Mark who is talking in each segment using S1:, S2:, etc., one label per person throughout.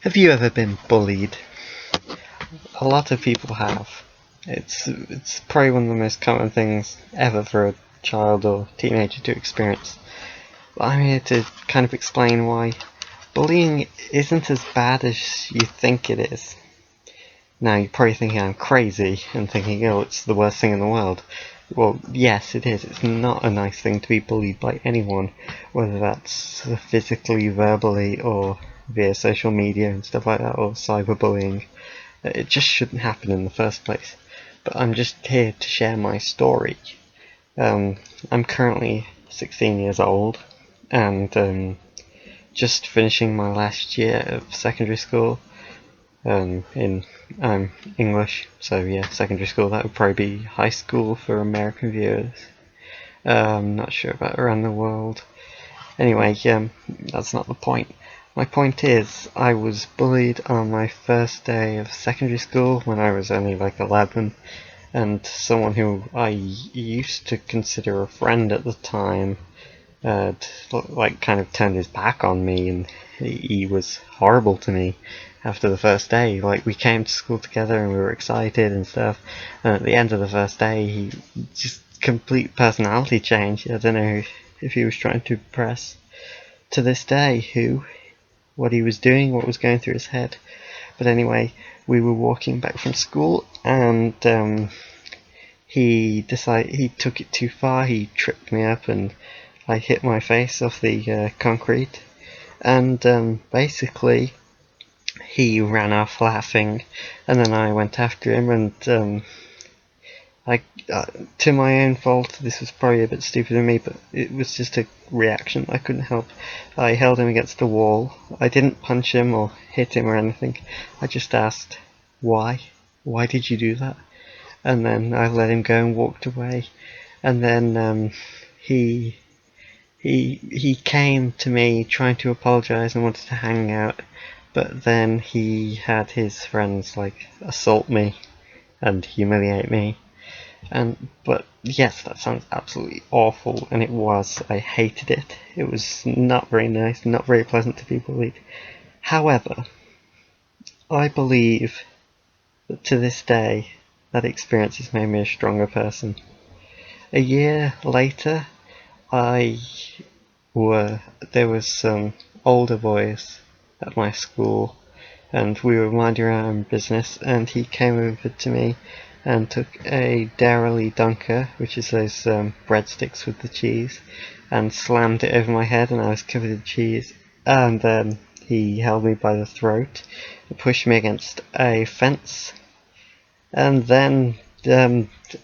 S1: Have you ever been bullied? A lot of people have. It's probably one of the most common things ever for a child or teenager to experience. But I'm here to kind of explain why bullying isn't as bad as you think it is. Now, you're probably thinking I'm crazy and thinking, oh, it's the worst thing in the world. Well, yes, it is. It's not a nice thing to be bullied by anyone, whether that's physically, verbally, or via social media and stuff like that, or cyberbullying. It just shouldn't happen in the first place. But I'm just here to share my story. I'm currently 16 years old and just finishing my last year of secondary school. In English, so yeah, secondary school. That would probably be high school for American viewers. I'm not sure about around the world. Anyway, that's not the point. My point is, I was bullied on my first day of secondary school when I was only like 11, and someone who I used to consider a friend at the time like kind of turned his back on me, and he was horrible to me after the first day. Like, we came to school together and we were excited and stuff, and at the end of the first day he just complete personality change. I don't know if he was trying to impress to this day what he was doing, what was going through his head. But anyway, we were walking back from school and he took it too far. He tripped me up and I hit my face off the concrete, and basically he ran off laughing, and then I went after him, and to my own fault, this was probably a bit stupid of me, but it was just a reaction I couldn't help. I held him against the wall. I didn't punch him or hit him or anything. I just asked, why? Why did you do that? And then I let him go and walked away. And then he came to me trying to apologise and wanted to hang out, but then he had his friends like assault me and humiliate me. But yes, that sounds absolutely awful, and it was. I hated it. It was not very nice, not very pleasant to be bullied. However, I believe that to this day, that experience has made me a stronger person. A year later, I there was some older boys at my school, and we were minding our own business, and he came over to me and took a Dairy Dunker, which is those breadsticks with the cheese, and slammed it over my head, and I was covered in cheese. And then he held me by the throat and pushed me against a fence, and then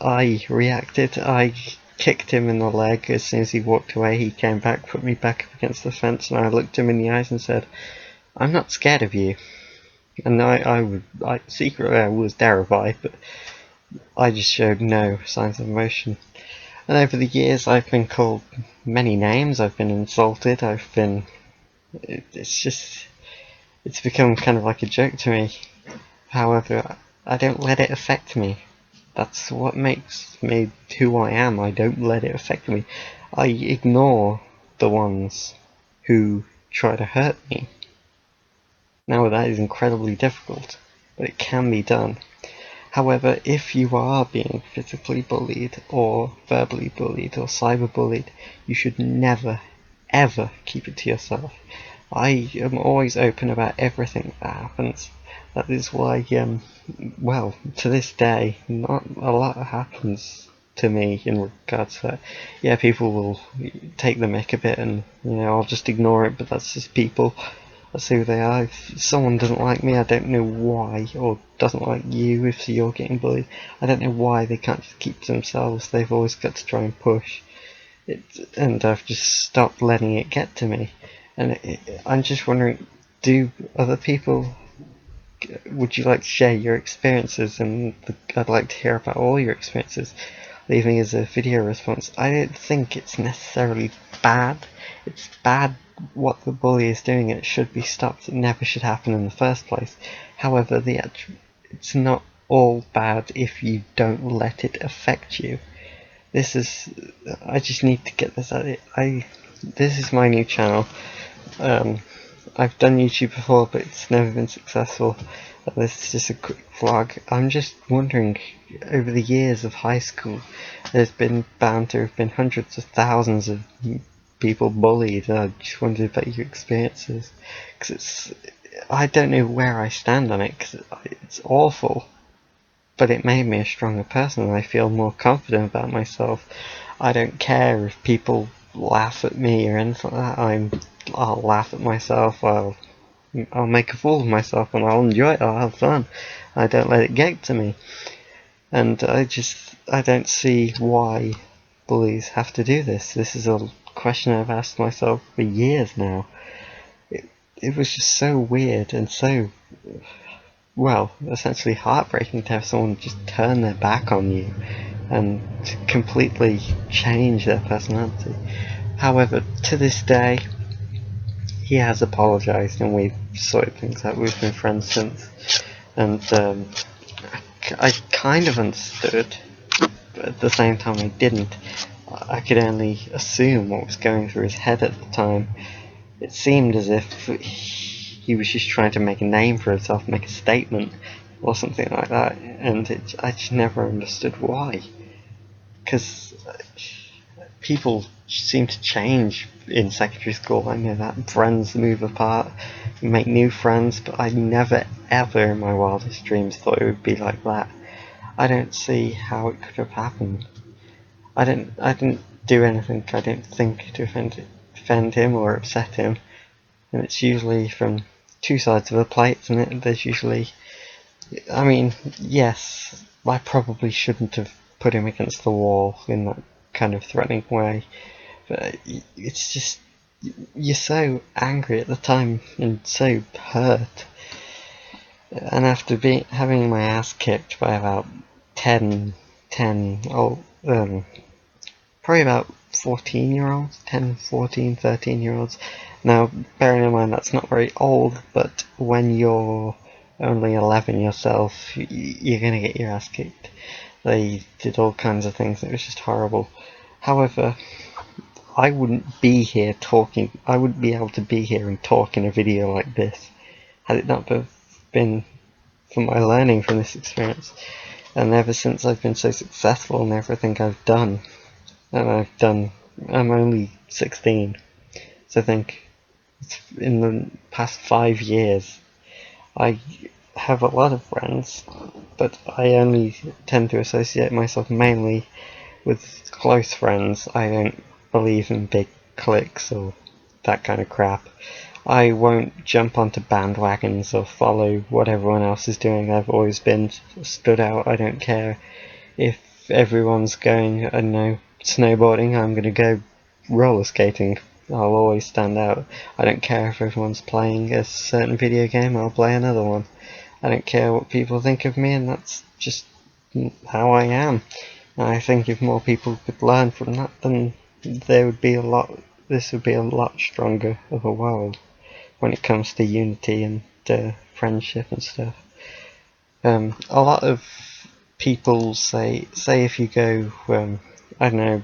S1: I reacted. I kicked him in the leg. As soon as he walked away, he came back, put me back up against the fence, and I looked him in the eyes and said, "I'm not scared of you." And secretly I was terrified, but I just showed no signs of emotion. And over the years, I've been called many names. I've been insulted. It's become kind of like a joke to me. However, I don't let it affect me. That's what makes me who I am. I don't let it affect me. I ignore the ones who try to hurt me. Now, that is incredibly difficult, but it can be done. However, if you are being physically bullied or verbally bullied or cyberbullied, you should never, ever keep it to yourself. I am always open about everything that happens. That is why, well, to this day, not a lot happens to me in regards to that. Yeah, people will take the mick a bit, and I'll just ignore it. But that's just people. That's who they are. If someone doesn't like me, I don't know why, or doesn't like you if you're getting bullied, I don't know why they can't just keep to themselves. They've always got to try and push it, and I've just stopped letting it get to me. And I'm just wondering, do other people? Would you like to share your experiences? And I'd like to hear about all your experiences, leaving as a video response. I don't think it's necessarily bad. It's bad what the bully is doing. It should be stopped. It never should happen in the first place. However, it's not all bad if you don't let it affect you. I just need to get this out. This is my new channel. I've done YouTube before, but it's never been successful. This is just a quick vlog. I'm just wondering, over the years of high school, there's been bound to have been hundreds of thousands of people bullied. I just wondered about your experiences, because I don't know where I stand on it, because it's awful. But it made me a stronger person, and I feel more confident about myself. I don't care if people laugh at me or anything like that. I'll laugh at myself. I'll make a fool of myself, and I'll enjoy it. I'll have fun. I don't let it get to me. And I don't see why bullies have to do this. This is a question I've asked myself for years now. It was just so weird and so, well, essentially heartbreaking to have someone just turn their back on you and completely change their personality. However, to this day, he has apologised and we've sorted things out. We've been friends since, and I kind of understood, but at the same time I didn't. I could only assume what was going through his head at the time. It seemed as if he was just trying to make a name for himself, make a statement or something like that, and I just never understood why. Because people seem to change in secondary school. I know that friends move apart, you make new friends, but I never ever in my wildest dreams thought it would be like that. I don't see how it could have happened. I didn't do anything, I don't think, to offend him or upset him, and it's usually from two sides of a plate, isn't it? There's usually, I mean, yes, I probably shouldn't have put him against the wall in that kind of threatening way, but it's just, you're so angry at the time and so hurt, and after having my ass kicked by about 10 probably about 14-year-olds, 10, 14, 13-year-olds. Now, bearing in mind that's not very old, but when you're only 11 yourself, you're going to get your ass kicked. They did all kinds of things, it was just horrible. However, I wouldn't be here talking, I wouldn't be able to be here and talk in a video like this had it not been for my learning from this experience. And ever since I've been so successful in everything I've done, I'm only 16, so I think in the past 5 years I have a lot of friends, but I only tend to associate myself mainly with close friends. I don't believe in big cliques or that kind of crap. I won't jump onto bandwagons or follow what everyone else is doing. I've always been stood out. I don't care if everyone's going, I don't know, snowboarding, I'm going to go roller skating. I'll always stand out. I don't care if everyone's playing a certain video game, I'll play another one. I don't care what people think of me, and that's just how I am. And I think if more people could learn from that, then this would be a lot stronger of a world when it comes to unity and friendship and stuff. A lot of people say if you go, I don't know,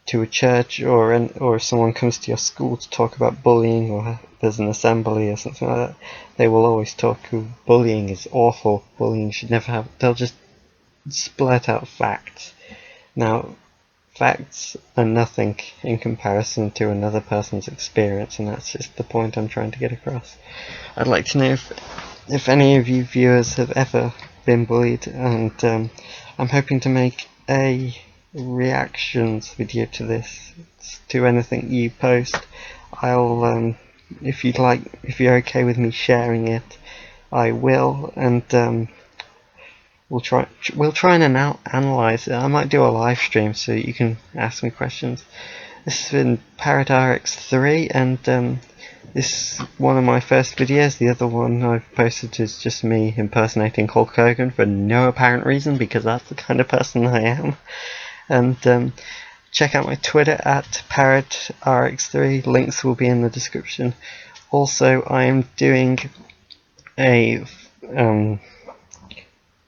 S1: to a church or if someone comes to your school to talk about bullying, or there's an assembly or something like that, they will always talk, bullying is awful, bullying should never happen. They'll just split out facts. Now, facts are nothing in comparison to another person's experience, and that's just the point I'm trying to get across. I'd like to know if any of you viewers have ever been bullied, and I'm hoping to make a reactions video to this, to anything you post. I'll, if you're okay with me sharing it, I will, and we'll try and analyze it. I might do a live stream so you can ask me questions. This has been ParrotRx3, and this is one of my first videos. The other one I've posted is just me impersonating Hulk Hogan for no apparent reason, because that's the kind of person I am. And check out my Twitter at ParrotRx3. Links will be in the description. Also, I am doing a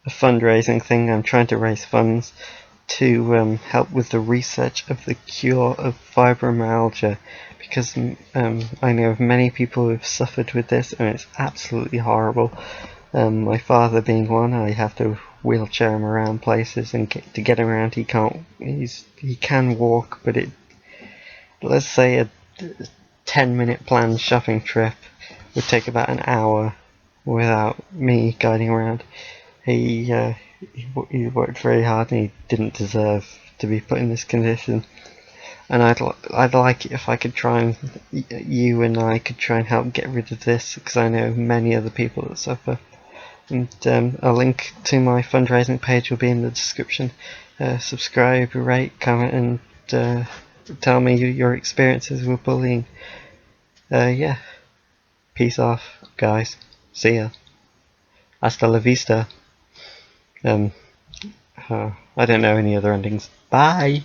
S1: fundraising thing. I'm trying to raise funds to help with the research of the cure of fibromyalgia, because I know of many people who have suffered with this, and it's absolutely horrible. My father being one, I have to wheelchair him around places, and to get him around, he can walk, but let's say a 10-minute planned shopping trip would take about an hour without me guiding around. He worked very hard, and he didn't deserve to be put in this condition. And I'd like it if I could try and you and I could try and help get rid of this, because I know many other people that suffer. And a link to my fundraising page will be in the description. Subscribe, rate, comment, and tell me your experiences with bullying. Yeah. Peace off, guys. See ya. Hasta la vista. I don't know any other endings. Bye!